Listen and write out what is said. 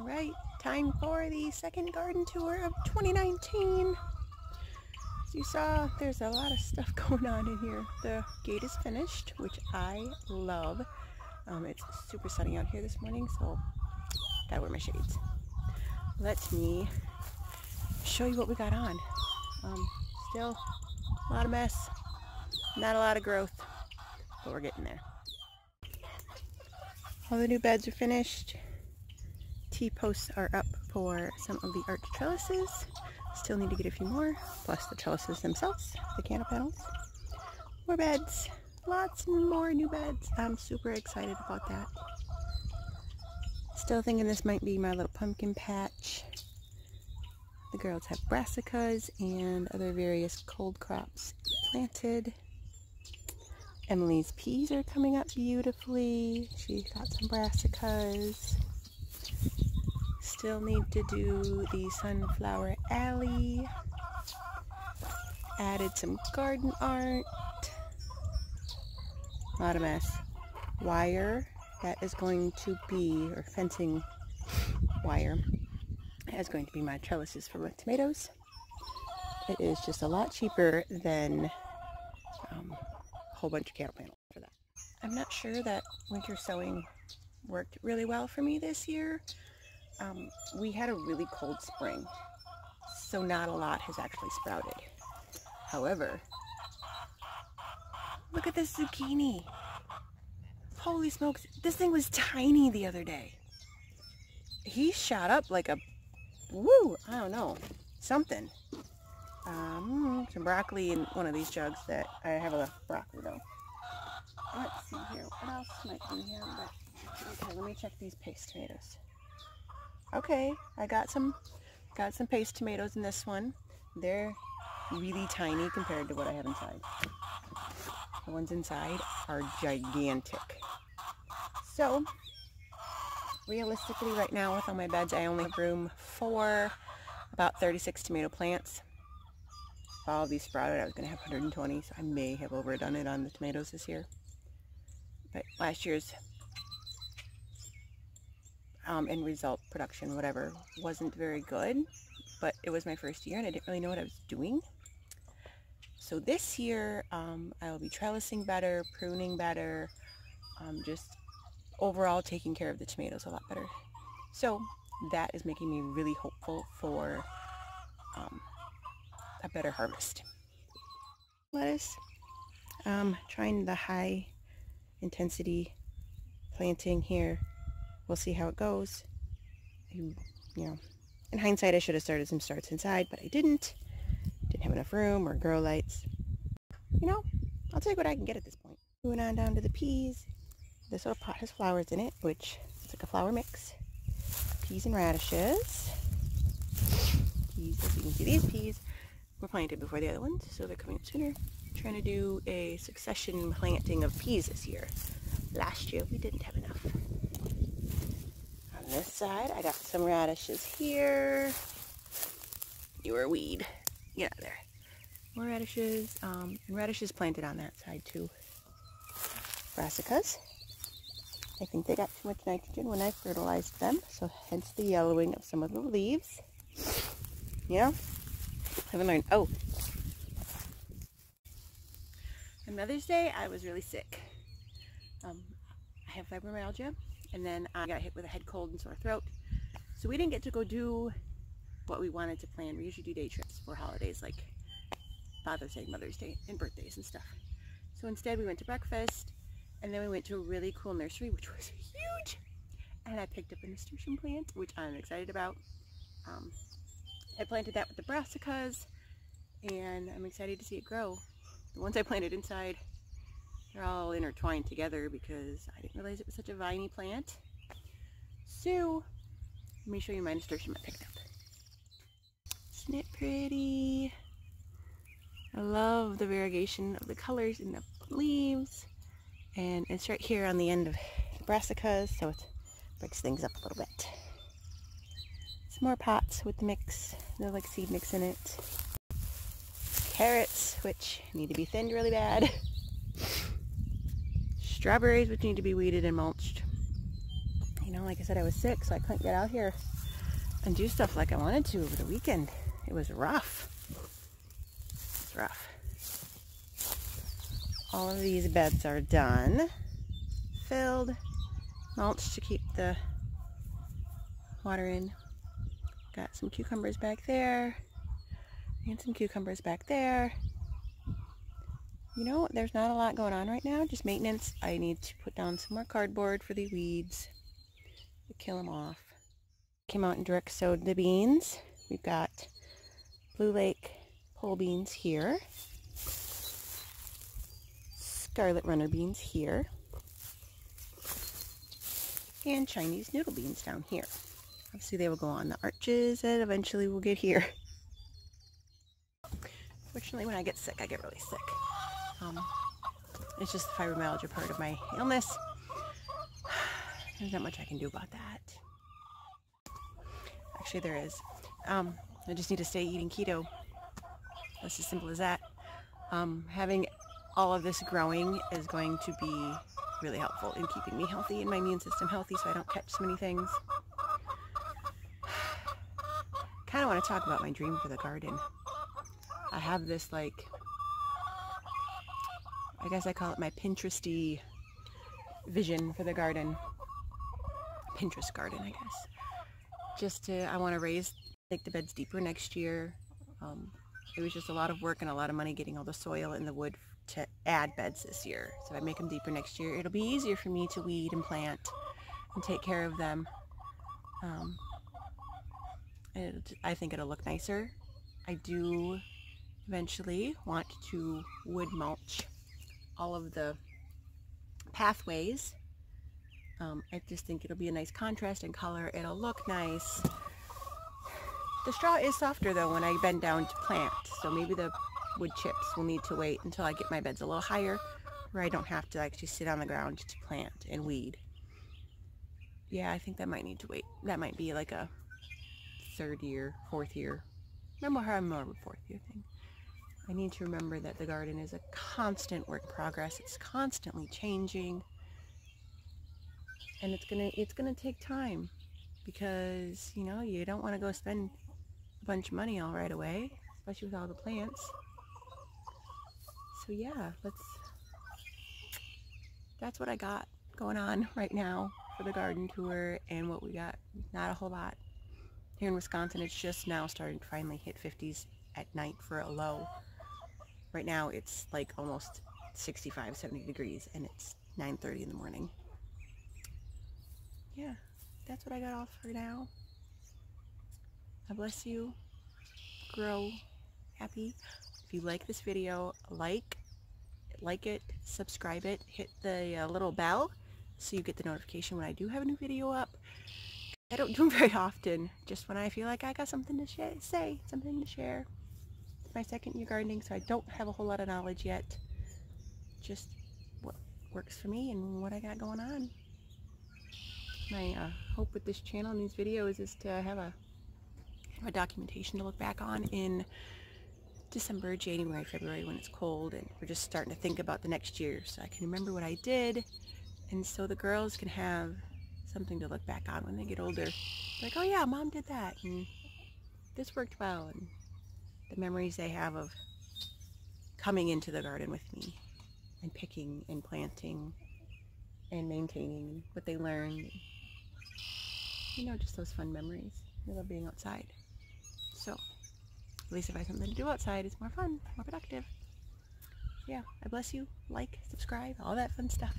Alright, time for the second garden tour of 2019. As you saw, there's a lot of stuff going on in here. The gate is finished, which I love. It's super sunny out here this morning, so gotta wear my shades. Let me show you what we got on. Still a lot of mess, not a lot of growth, but we're getting there. All the new beds are finished. T-posts are up for some of the arch trellises. Still need to get a few more, plus the trellises themselves, the canopy panels. More beds, lots more new beds. I'm super excited about that. Still thinking this might be my little pumpkin patch. The girls have brassicas and other various cold crops planted. Emily's peas are coming up beautifully. She's got some brassicas. Still need to do the sunflower alley. Added some garden art. A lot of mess. Wire that is going to be, or fencing wire, that is going to be my trellises for my tomatoes. It is just a lot cheaper than a whole bunch of cattle panels for that. I'm not sure that winter sowing worked really well for me this year. We had a really cold spring, so not a lot has actually sprouted. However, look at this zucchini. Holy smokes, this thing was tiny the other day. He shot up like a, woo, I don't know, something. Some broccoli in one of these jugs that I have a broccoli though. Let's see here, what else might be here? Okay, let me check these paste tomatoes. Okay, I got some paste tomatoes in this one. They're really tiny compared to what I have inside. The ones inside are gigantic. So, realistically right now with all my beds, I only have room for about 36 tomato plants. If all of these sprouted, I was going to have 120, so I may have overdone it on the tomatoes this year. But last year's end result production, whatever, wasn't very good, but it was my first year and I didn't really know what I was doing. So this year I will be trellising better, pruning better, just overall taking care of the tomatoes a lot better. So that is making me really hopeful for a better harvest. Lettuce, trying the high intensity planting here. We'll see how it goes. You know, in hindsight, I should have started some starts inside, but I didn't. Didn't have enough room or grow lights. You know, I'll take what I can get at this point. Moving on down to the peas. This little pot has flowers in it, which is like a flower mix. Peas and radishes. Peas, as you can see, these peas were planted before the other ones, so they're coming up sooner. I'm trying to do a succession planting of peas this year. Last year, we didn't have enough. On this side, I got some radishes here. You were a weed. Get out of there. More radishes, and radishes planted on that side too. Brassicas. I think they got too much nitrogen when I fertilized them, so hence the yellowing of some of the leaves. Yeah, haven't learned. Oh, on Mother's Day, I was really sick. I have fibromyalgia, and then I got hit with a head cold and sore throat. So we didn't get to go do what we wanted to plan. We usually do day trips for holidays like Father's Day, Mother's Day, and birthdays and stuff. So instead we went to breakfast, and then we went to a really cool nursery, which was huge. And I picked up a nasturtium plant, which I'm excited about. I planted that with the brassicas, and I'm excited to see it grow. The ones I planted inside, they're all intertwined together because I didn't realize it was such a viney plant. So, let me show you my nasturtium I picked up. Isn't it pretty? I love the variegation of the colors in the leaves. And it's right here on the end of the brassicas, so it breaks things up a little bit. Some more pots with the mix. They're like seed mix in it. Carrots, which need to be thinned really bad. Strawberries, which need to be weeded and mulched. You know, like I said, I was sick, so I couldn't get out here and do stuff like I wanted to over the weekend. It was rough. It's rough. All of these beds are done. Filled. Mulch to keep the water in. Got some cucumbers back there. And some cucumbers back there. You know, there's not a lot going on right now, just maintenance. I need to put down some more cardboard for the weeds to kill them off. Came out and direct sowed the beans. We've got Blue Lake pole beans here. Scarlet runner beans here. And Chinese noodle beans down here. Obviously they will go on the arches and eventually we'll get here. Fortunately, when I get sick, I get really sick. It's just the fibromyalgia part of my illness. There's not much I can do about that. Actually, there is. I just need to stay eating keto. That's as simple as that. Having all of this growing is going to be really helpful in keeping me healthy and my immune system healthy so I don't catch so many things. Kind of want to talk about my dream for the garden. I have this, like, I guess I call it my Pinteresty vision for the garden. Pinterest garden, I guess. I want to take the beds deeper next year. It was just a lot of work and a lot of money getting all the soil and the wood to add beds this year. So if I make them deeper next year, it'll be easier for me to weed and plant and take care of them. I think it'll look nicer. I do eventually want to wood mulch all of the pathways. I just think it'll be a nice contrast in color. It'll look nice. The straw is softer though when I bend down to plant, so maybe the wood chips will need to wait until I get my beds a little higher where I don't have to actually sit on the ground to plant and weed. Yeah, I think that might need to wait. That might be like a 3rd year, 4th year. More of a 4th year thing. I need to remember that the garden is a constant work in progress. It's constantly changing. And it's gonna take time because, you know, you don't want to go spend a bunch of money all right away, especially with all the plants. So yeah, that's what I got going on right now for the garden tour and what we got. Not a whole lot. Here in Wisconsin, it's just now starting to finally hit 50s at night for a low. Right now it's like almost 65, 70 degrees and it's 9:30 in the morning. Yeah, that's what I got off for now. God bless you. Grow happy. If you like this video, like it, subscribe it, hit the little bell so you get the notification when I do have a new video up. I don't do them very often, just when I feel like I got something to say, something to share. It's my 2nd year gardening, so I don't have a whole lot of knowledge yet. Just what works for me and what I got going on. My hope with this channel and these videos is to have a documentation to look back on in December, January, February when it's cold and we're just starting to think about the next year, so I can remember what I did and so the girls can have something to look back on when they get older. Like, oh yeah, Mom did that and this worked well, and the memories they have of coming into the garden with me and picking and planting and maintaining what they learned. You know, just those fun memories. I love being outside. So, at least if I have something to do outside, it's more fun, more productive. Yeah, I bless you. Like, subscribe, all that fun stuff.